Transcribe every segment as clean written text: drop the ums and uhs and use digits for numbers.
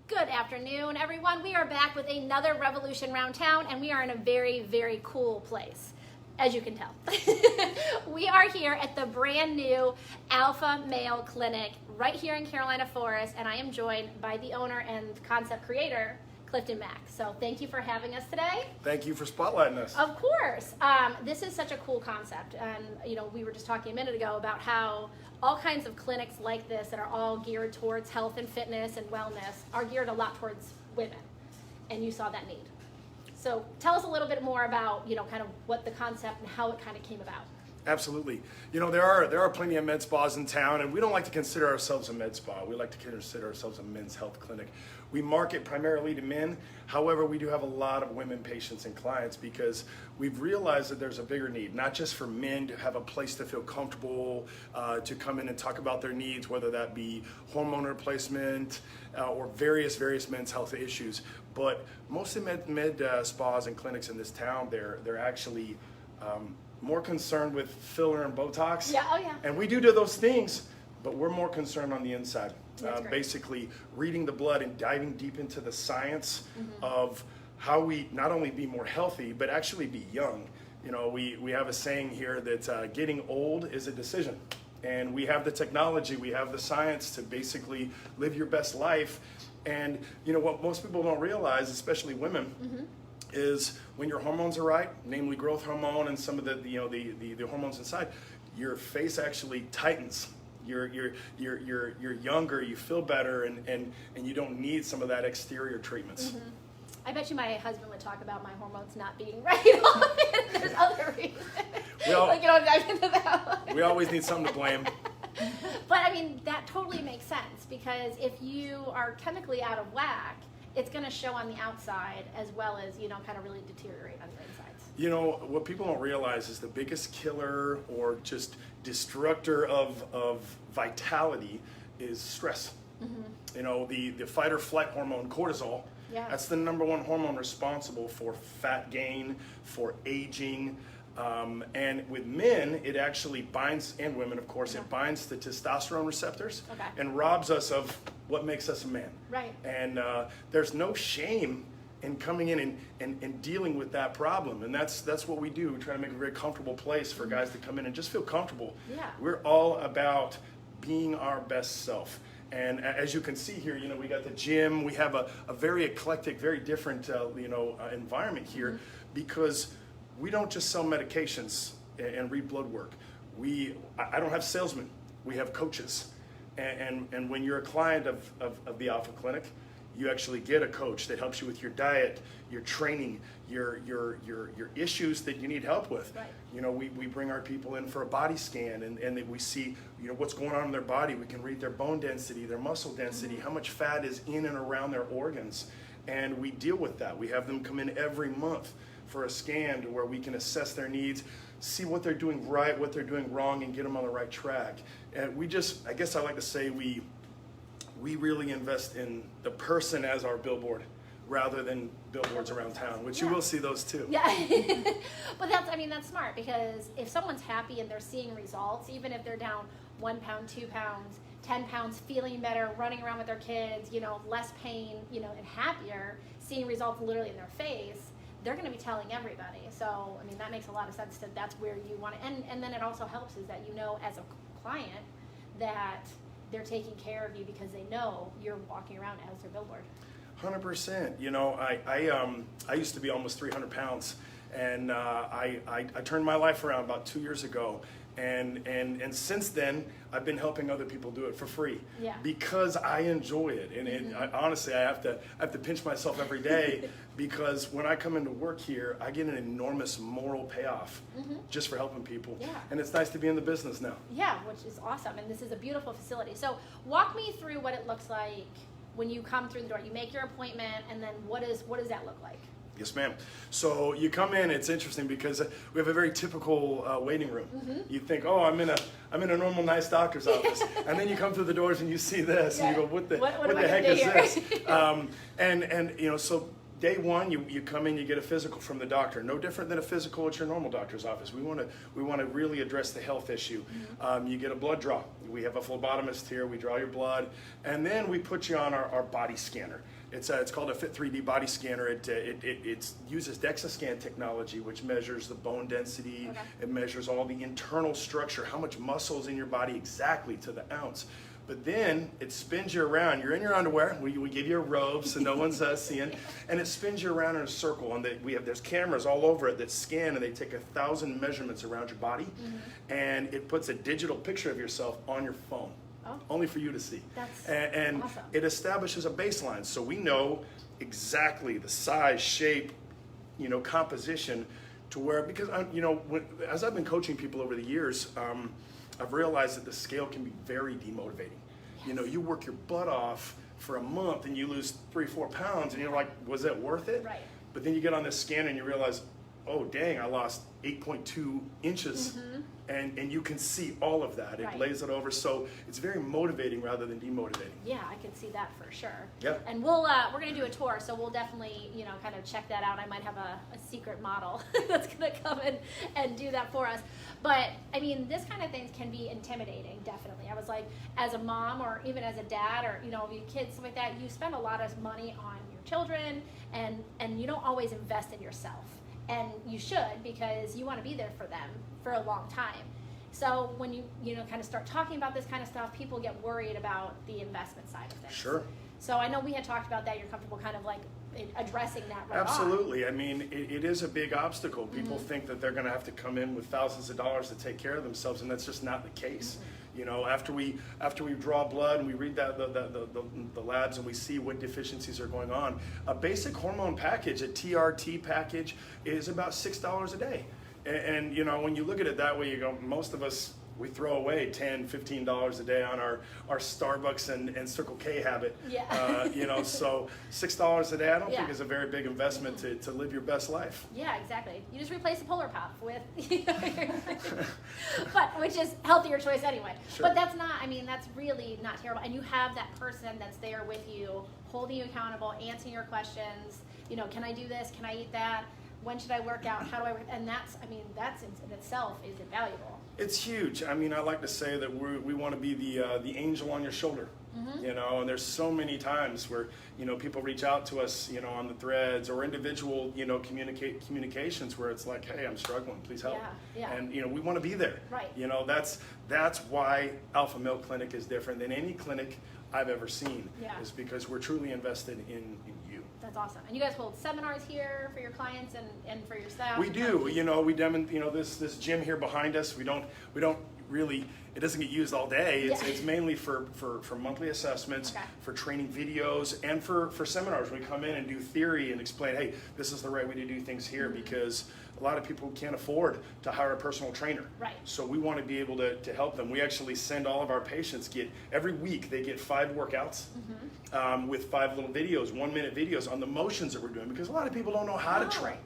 Good afternoon, everyone. We are back with another Revolution Round Town, and we are in a very, very cool place, as you can tell. We are here at the brand new Alpha Male Clinic right here in Carolina Forest, and I am joined by the owner and concept creator, Clifton Mack. So thank you for having us today. Thank you for spotlighting us. Of course. This is such a cool concept, and we were just talking a minute ago about how all kinds of clinics like this that are all geared towards health and fitness and wellness are geared a lot towards women, and you saw that need. So tell us a little bit more about kind of what the concept and how it kind of came about. Absolutely. There are plenty of med spas in town, and we don't like to consider ourselves a med spa. We like to consider ourselves a men's health clinic. We market primarily to men. However, we do have a lot of women patients and clients because we've realized that there's a bigger need, not just for men to have a place to feel comfortable, to come in and talk about their needs, whether that be hormone replacement or various men's health issues. But most of med spas and clinics in this town, they're actually more concerned with filler and Botox. Yeah, oh yeah. And we do those things, but we're more concerned on the inside. Basically reading the blood and diving deep into the science of how we not only be more healthy, but actually be young. We have a saying here that getting old is a decision. And we have the technology, we have the science to basically live your best life. And what most people don't realize, especially women, is when your hormones are right, namely growth hormone and some of the hormones inside, your face actually tightens. You're younger, you feel better, and you don't need some of that exterior treatments. I bet you my husband would talk about my hormones not being right. There's other reasons. Dive into that one. We always need something to blame. But I mean, that totally makes sense, because if you are chemically out of whack, it's going to show on the outside as well as, kind of really deteriorate on the insides. What people don't realize is the biggest killer or just destructor of vitality is stress. The fight or flight hormone, cortisol, that's the number one hormone responsible for fat gain, for aging. And with men, it actually binds, and women of course, it binds the testosterone receptors and robs us of what makes us a man. Right. And there's no shame in coming in and dealing with that problem. And that's what we do. We try to make a very comfortable place for guys to come in and just feel comfortable. Yeah. We're all about being our best self. And as you can see here, we got the gym. We have a very eclectic, very different, environment here because we don't just sell medications and read blood work. I don't have salesmen. We have coaches. And when you're a client of the Alpha Clinic, you actually get a coach that helps you with your diet, your training, your issues that you need help with. Right. We bring our people in for a body scan, and we see what's going on in their body. We can read their bone density, their muscle density, how much fat is in and around their organs, and we deal with that. We have them come in every month for a scan to where we can assess their needs, see what they're doing right, what they're doing wrong, and get them on the right track. And I guess I like to say we really invest in the person as our billboard rather than billboards around town, which you will see those too. Yeah. But that's smart, because if someone's happy and they're seeing results, even if they're down 1 pound, 2 pounds, 10 pounds, feeling better, running around with their kids, less pain, and happier, seeing results literally in their face, they're going to be telling everybody. So, that makes a lot of sense that's where you want to, and then it also helps is that as a client that they're taking care of you because they know you're walking around as their billboard. 100%. I used to be almost 300 pounds, and I turned my life around about 2 years ago. And since then, I've been helping other people do it for free because I enjoy it. And honestly, I have to pinch myself every day because when I come into work here, I get an enormous moral payoff just for helping people. Yeah. And it's nice to be in the business now. Yeah, which is awesome. And this is a beautiful facility. So walk me through what it looks like when you come through the door. You make your appointment, and then what does that look like? Yes, ma'am. So you come in. It's interesting because we have a very typical waiting room. You think, oh, I'm in a normal, nice doctor's office, and then you come through the doors and you see this, and you go, what the heck is this? So day one, you come in, you get a physical from the doctor. No different than a physical at your normal doctor's office. We want to really address the health issue. You get a blood draw. We have a phlebotomist here. We draw your blood, and then we put you on our body scanner. It's called a Fit 3D body scanner. It uses DEXA scan technology, which measures the bone density. Okay. It measures all the internal structure, how much muscle is in your body exactly to the ounce. But then it spins you around. You're in your underwear. We give you a robe so no one's seeing. And it spins you around in a circle. And there's cameras all over it that scan, and they take 1,000 measurements around your body. And it puts a digital picture of yourself on your phone. Oh. Only for you to see. That's and awesome. It establishes a baseline. So we know exactly the size, shape, composition to where, because, as I've been coaching people over the years, I've realized that the scale can be very demotivating. Yes. You work your butt off for a month and you lose 3-4 pounds and you're like, was that worth it? Right. But then you get on this scan and you realize, oh dang, I lost 8.2 inches. And you can see all of that. It Right. lays it over. So it's very motivating rather than demotivating. Yeah, I can see that for sure. Yeah. And we're gonna do a tour, so we'll definitely kind of check that out. I might have a secret model that's gonna come in and do that for us. But I mean, this kind of things can be intimidating, definitely. I was like, as a mom or even as a dad or your kids, stuff like that, you spend a lot of money on your children, and you don't always invest in yourself. And you should, because you want to be there for them for a long time. So when you kind of start talking about this kind of stuff, people get worried about the investment side of things. Sure. So I know we had talked about that. You're comfortable kind of like addressing that right Absolutely. I mean, it is a big obstacle. People think that they're going to have to come in with thousands of dollars to take care of themselves, and that's just not the case. After we draw blood and we read the labs and we see what deficiencies are going on, a basic hormone package, a TRT package, is about $6 a day. And when you look at it that way, you go, most of us, we throw away $10, $15 a day on our Starbucks and Circle K habit. Yeah. So $6 a day, I don't Yeah. think is a very big investment to live your best life. Yeah, exactly. You just replace the Polar Puff with, but which is healthier choice anyway. Sure. But that's really not terrible. And you have that person that's there with you, holding you accountable, answering your questions. Can I do this? Can I eat that? When should I work out? How do I work? And that's in itself is invaluable. It's huge. I mean, I like to say that we want to be the angel on your shoulder. And there's so many times where people reach out to us on the threads or individual communications where it's like, hey, I'm struggling, please help. Yeah. And we want to be there. Right. That's why Alpha Milk Clinic is different than any clinic I've ever seen. Yeah. Is because we're truly invested in you. That's awesome. And you guys hold seminars here for your clients and for your staff? We do. We demonstrate, this gym here behind us, we don't really, it doesn't get used all day. It's mainly for monthly assessments, Okay. for training videos, and for seminars. We come in and do theory and explain, hey, this is the right way to do things here, because a lot of people can't afford to hire a personal trainer. Right. So we want to be able to help them. We actually send all of our patients, every week they get 5 workouts with 5 little videos, 1-minute videos on the motions that we're doing, because a lot of people don't know how to train.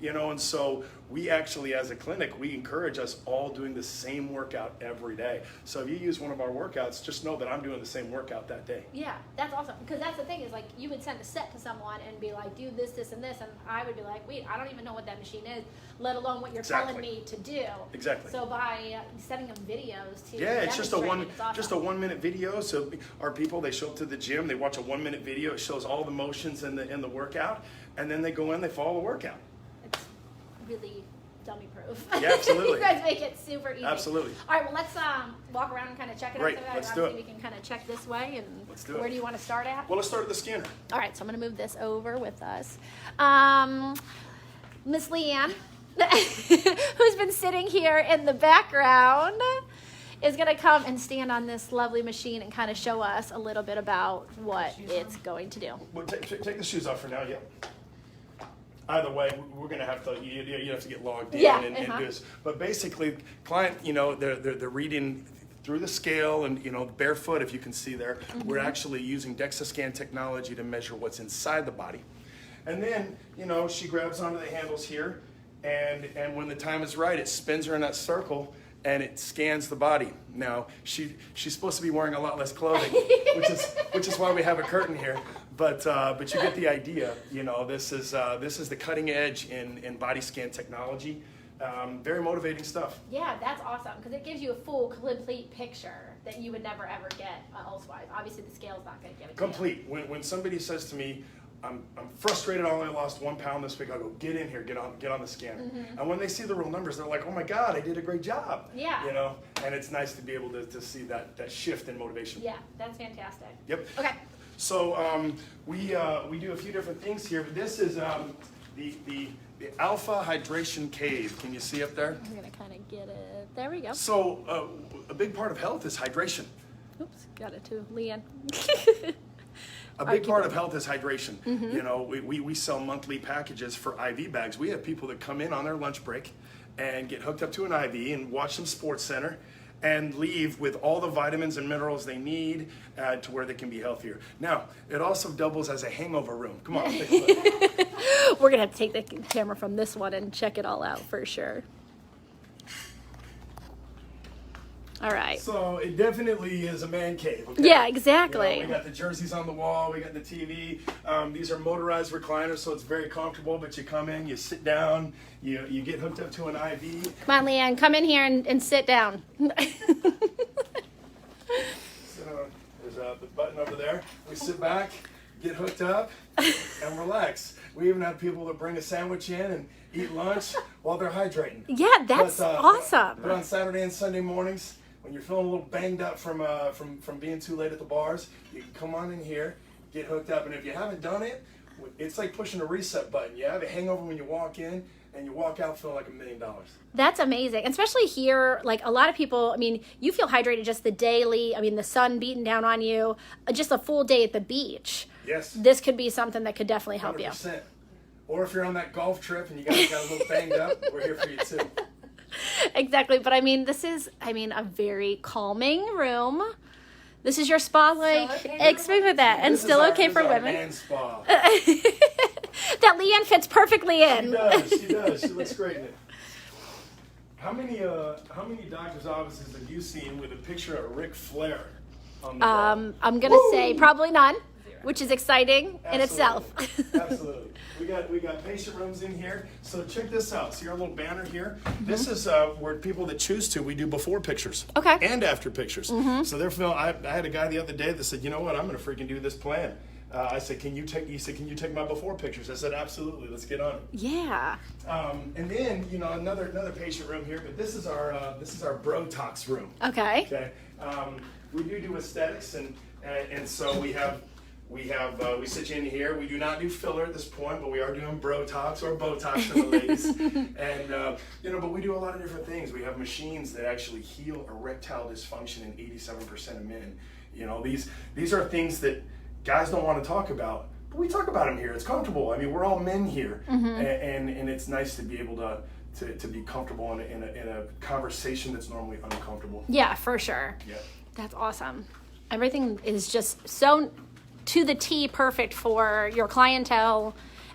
And so we actually, as a clinic, we encourage us all doing the same workout every day. So if you use one of our workouts, just know that I'm doing the same workout that day. Yeah, that's awesome. Because that's the thing is, like, you would send a set to someone and be like, do this, this, and this. And I would be like, wait, I don't even know what that machine is, let alone what you're telling me to do. Exactly. So by sending them videos to it's just a awesome. 1-minute video. So our people, they show up to the gym, they watch a 1-minute video. It shows all the motions in the workout, and then they go in, they follow the workout. It's really dummy proof. Yeah, absolutely. You guys make it super easy. Absolutely. All right, well, let's walk around and kind of check it Right, out. let's do it. We can kind of check this way. And Let's do it. where do you want to start at? Well, let's start at the scanner. All right, so I'm going to move this over with us. Miss Leanne, who's been sitting here in the background, is going to come and stand on this lovely machine and kind of show us a little bit about what it's going to do. Well, take the shoes off for now, Either way, we're going to have to, you have to get logged in and do this. But basically, client, they're reading through the scale and, barefoot, if you can see there. We're actually using DEXA scan technology to measure what's inside the body. And then, she grabs onto the handles here, and when the time is right, it spins her in that circle, and it scans the body. Now, she's supposed to be wearing a lot less clothing, which is why we have a curtain here. but you get the idea. You know, this is the cutting edge in body scan technology. Very motivating stuff. Yeah, that's awesome because it gives you a full, complete picture that you would never ever get elsewise. Obviously, the scale's not going to give it Complete. When somebody says to me, I'm frustrated, I only lost 1 pound this week, I go, get in here, get on the scanner. Mm-hmm. And when they see the real numbers, they're like, oh my God, I did a great job. Yeah. You know, and it's nice to be able to see that shift in motivation. Yeah, that's fantastic. Yep. Okay. So we do a few different things here. This is the Alpha Hydration Cave. Can you see up there? I'm going to kind of get it. There we go. So a big part of health is hydration. Oops, got it too. Leanne. A big part of health is hydration. Mm-hmm. You know, we sell monthly packages for IV bags. We have people that come in on their lunch break and get hooked up to an IV and watch some Sports Center and leave with all the vitamins and minerals they need to where they can be healthier. Now, it also doubles as a hangover room. Come on, take a look. We're going to have to take the camera from this one and check it all out for sure. All right. So it definitely is a man cave. Okay? Yeah, exactly. You know, we got the jerseys on the wall. We got the TV. These are motorized recliners, so it's very comfortable. But you come in, you sit down, you get hooked up to an IV. Come on, Leanne, come in here and sit down. So there's the button over there. We sit back, get hooked up, and relax. We even have people that bring a sandwich in and eat lunch while they're hydrating. Yeah, that's awesome. But on Saturday and Sunday mornings, when you're feeling a little banged up from being too late at the bars, you can come on in here, get hooked up. And if you haven't done it, it's like pushing a reset button. You have a hangover when you walk in, and you walk out feeling like $1 million. That's amazing. Especially here, like a lot of people, I mean, you feel hydrated just the daily, I mean, the sun beating down on you, just a full day at the beach. Yes. This could be something that could definitely help 100%. you. Or if you're on that golf trip and you guys got a little banged up, we're here for you too. Exactly. But I mean, this is, a very calming room. This is your spa, like, explain with that. And still okay for women. Man spa. That Leanne fits perfectly in. She does. She looks great in it. How many doctor's offices have you seen with a picture of Ric Flair on the wall? I'm gonna say probably none, which is exciting in itself. Absolutely. We got patient rooms in here. So check this out. See our little banner here? Mm-hmm. This is where people that choose to, we do before pictures. Okay. And after pictures. Mm-hmm. So they're feeling. I had a guy the other day that said, you know what, I'm gonna freaking do this plan. I said, can you take my before pictures? I said, absolutely, let's get on it. Yeah. And then, another patient room here, but this is our bro talks room. Okay. Okay. We do aesthetics, and so we sit you in here. We do not do filler at this point, but we are doing bro talks or Botox for the ladies. And but we do a lot of different things. We have machines that actually heal erectile dysfunction in 87% of men. You know, these are things that guys don't want to talk about, but we talk about them here. It's comfortable. I mean, we're all men here, mm-hmm. and it's nice to be able to be comfortable in a conversation that's normally uncomfortable. Yeah, for sure. Yeah, that's awesome. Everything is just so to the T perfect for your clientele,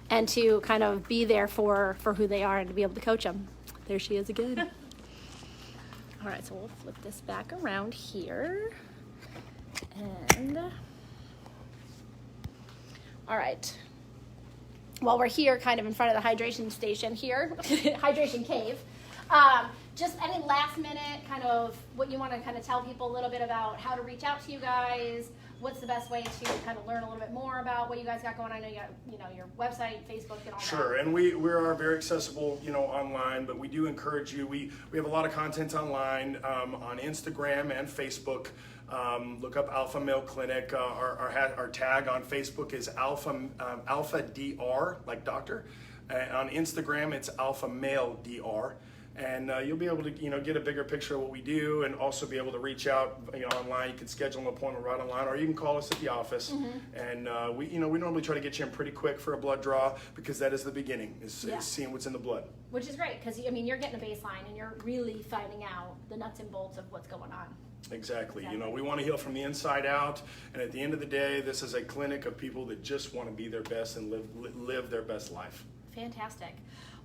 and to kind of be there for who they are and to be able to coach them. There she is again. All right, so we'll flip this back around here, and. All right. While we're here, kind of in front of the hydration station here, hydration cave, just any last minute kind of what you want to kind of tell people a little bit about how to reach out to you guys. What's the best way to kind of learn a little bit more about what you guys got going on? I know you got, your website, Facebook, and all that. Sure, and we are very accessible, online, but we do encourage you. We have a lot of content online on Instagram and Facebook. Look up Alpha Male Clinic. Our tag on Facebook is Alpha DR, like doctor. On Instagram, it's Alpha Male DR. And you'll be able to, get a bigger picture of what we do, and also be able to reach out, online. You can schedule an appointment right online, or you can call us at the office. Mm-hmm. And we normally try to get you in pretty quick for a blood draw, because that is the beginning, is seeing what's in the blood. Which is great, because you're getting a baseline, and you're really finding out the nuts and bolts of what's going on. Exactly. We want to heal from the inside out, and at the end of the day, this is a clinic of people that just want to be their best and live their best life. Fantastic.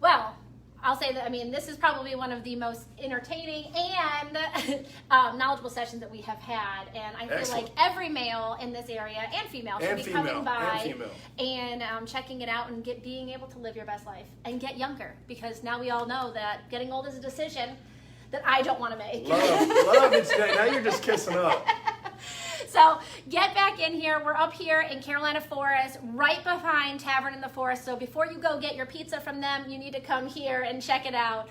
Well, I'll say that, I mean, this is probably one of the most entertaining and knowledgeable sessions that we have had. And I feel Excellent. like every male in this area and female should And be coming female, by and and checking it out and being able to live your best life and get younger. Because now we all know that getting old is a decision that I don't want to make. Love it. Now you're just kissing up. So get back in here. We're up here in Carolina Forest, right behind Tavern in the Forest. So before you go get your pizza from them, you need to come here and check it out.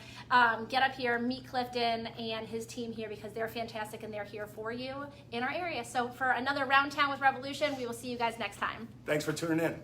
Get up here, meet Clifton and his team here because they're fantastic and they're here for you in our area. So for another Round Town with Revolution, we will see you guys next time. Thanks for tuning in.